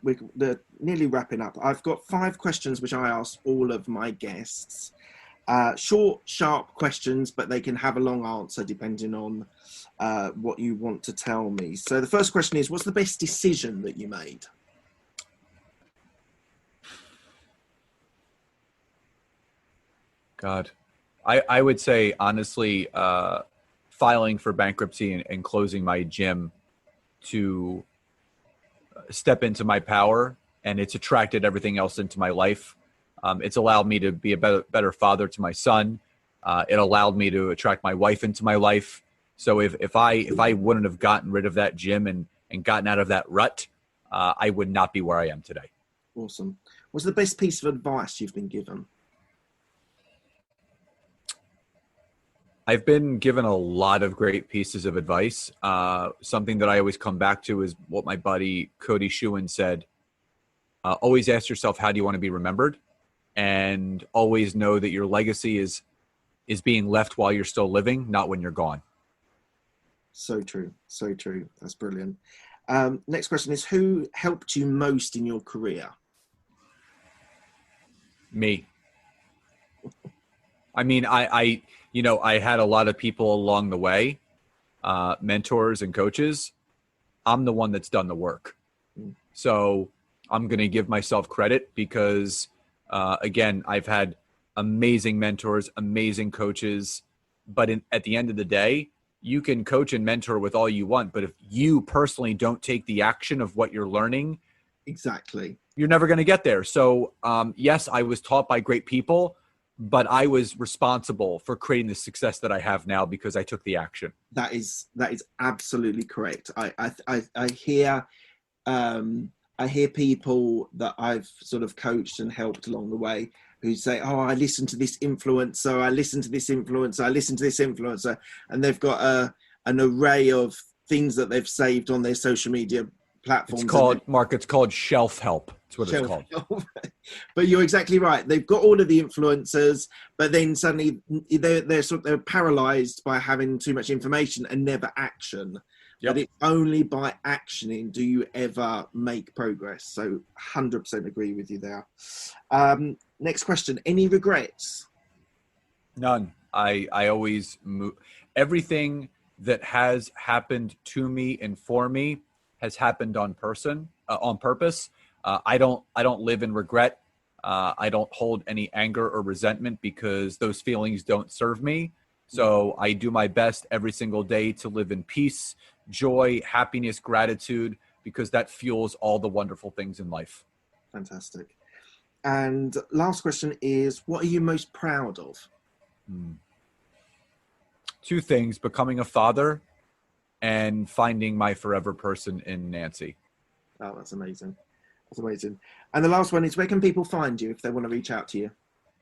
nearly wrapping up. I've got 5 questions which I ask all of my guests. Short, sharp questions, but they can have a long answer depending on what you want to tell me. So the first question is, what's the best decision that you made? God, I would say, honestly, filing for bankruptcy and closing my gym to step into my power, and it's attracted everything else into my life. It's allowed me to be a better father to my son. It allowed me to attract my wife into my life. So if I wouldn't have gotten rid of that gym and gotten out of that rut, I would not be where I am today. Awesome. What's the best piece of advice you've been given? I've been given a lot of great pieces of advice. Something that I always come back to is what my buddy Cody Schuin said. Always ask yourself, how do you want to be remembered? And always know that your legacy is being left while you're still living, not when you're gone. So true. That's brilliant. Next question is, who helped you most in your career? Me. I mean, I had a lot of people along the way, mentors and coaches. I'm the one that's done the work. So I'm going to give myself credit because, again, I've had amazing mentors, amazing coaches. But at the end of the day, you can coach and mentor with all you want. But if you personally don't take the action of what you're learning, exactly, you're never going to get there. So, yes, I was taught by great people, but I was responsible for creating the success that I have now because I took the action. That is absolutely correct. I hear people that I've sort of coached and helped along the way who say, oh, I listened to this influencer, I listened to this influencer, and they've got an array of things that they've saved on their social media platforms. It's called shelf help. That's what it's called. But you're exactly right. They've got all of the influencers, but then suddenly they're paralyzed by having too much information and never action. Yep. But it's only by actioning do you ever make progress. So 100% agree with you there. Next question. Any regrets? None. I always move. Everything that has happened to me and for me has happened on purpose. I don't live in regret. I don't hold any anger or resentment because those feelings don't serve me. So I do my best every single day to live in peace, joy, happiness, gratitude, because that fuels all the wonderful things in life. Fantastic. And last question is, what are you most proud of? 2 things: becoming a father and finding my forever person in Nancy. Oh, that's amazing. And the last one is, where can people find you if they want to reach out to you?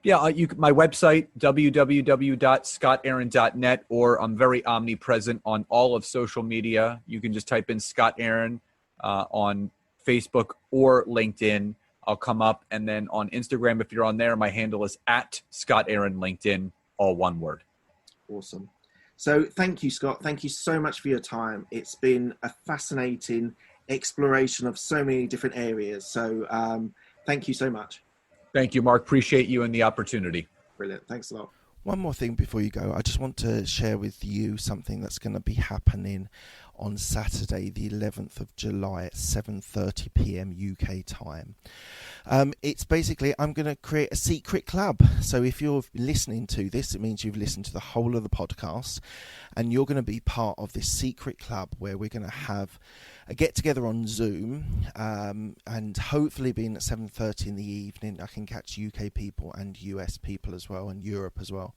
Yeah, my website, www.scottaaron.net, or I'm very omnipresent on all of social media. You can just type in Scott Aaron on Facebook or LinkedIn. I'll come up. And then on Instagram, if you're on there, my handle is @ScottAaronLinkedIn, all one word. Awesome. So thank you, Scott. Thank you so much for your time. It's been a fascinating exploration of so many different areas. So thank you so much. Thank you, Mark. Appreciate you and the opportunity. Brilliant. Thanks a lot. One more thing before you go. I just want to share with you something that's going to be happening on Saturday, the 11th of July at 7:30 p.m. UK time. It's basically, I'm going to create a secret club. So if you're listening to this, it means you've listened to the whole of the podcast, and you're going to be part of this secret club where we're going to have a get together on Zoom, and hopefully being at 7:30 in the evening, I can catch UK people and US people as well, and Europe as well.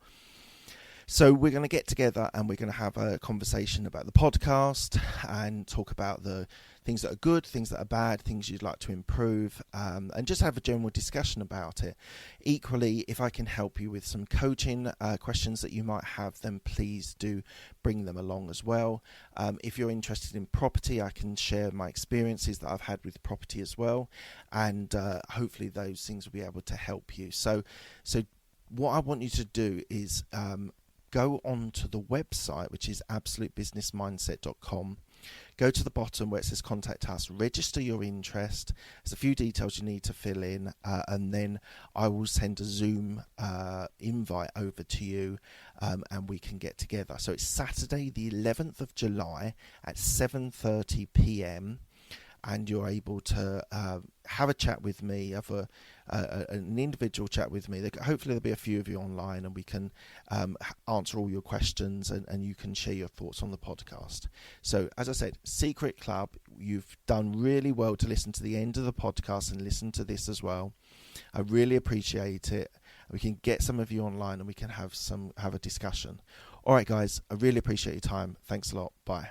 So we're going to get together and we're going to have a conversation about the podcast and talk about the things that are good, things that are bad, things you'd like to improve, and just have a general discussion about it. Equally, if I can help you with some coaching questions that you might have, then please do bring them along as well. If you're interested in property, I can share my experiences that I've had with property as well, and hopefully those things will be able to help you. So what I want you to do is go on to the website, which is absolutebusinessmindset.com. Go to the bottom where it says contact us, register your interest. There's a few details you need to fill in, and then I will send a Zoom invite over to you, and we can get together. So it's Saturday the 11th of July at 7:30 p.m. and you're able to have a chat with me, have an individual chat with me. Hopefully there'll be a few of you online, and we can answer all your questions, and you can share your thoughts on the podcast. So as I said, Secret Club, you've done really well to listen to the end of the podcast and listen to this as well. I really appreciate it. We can get some of you online and we can have a discussion. All right, guys, I really appreciate your time. Thanks a lot. Bye.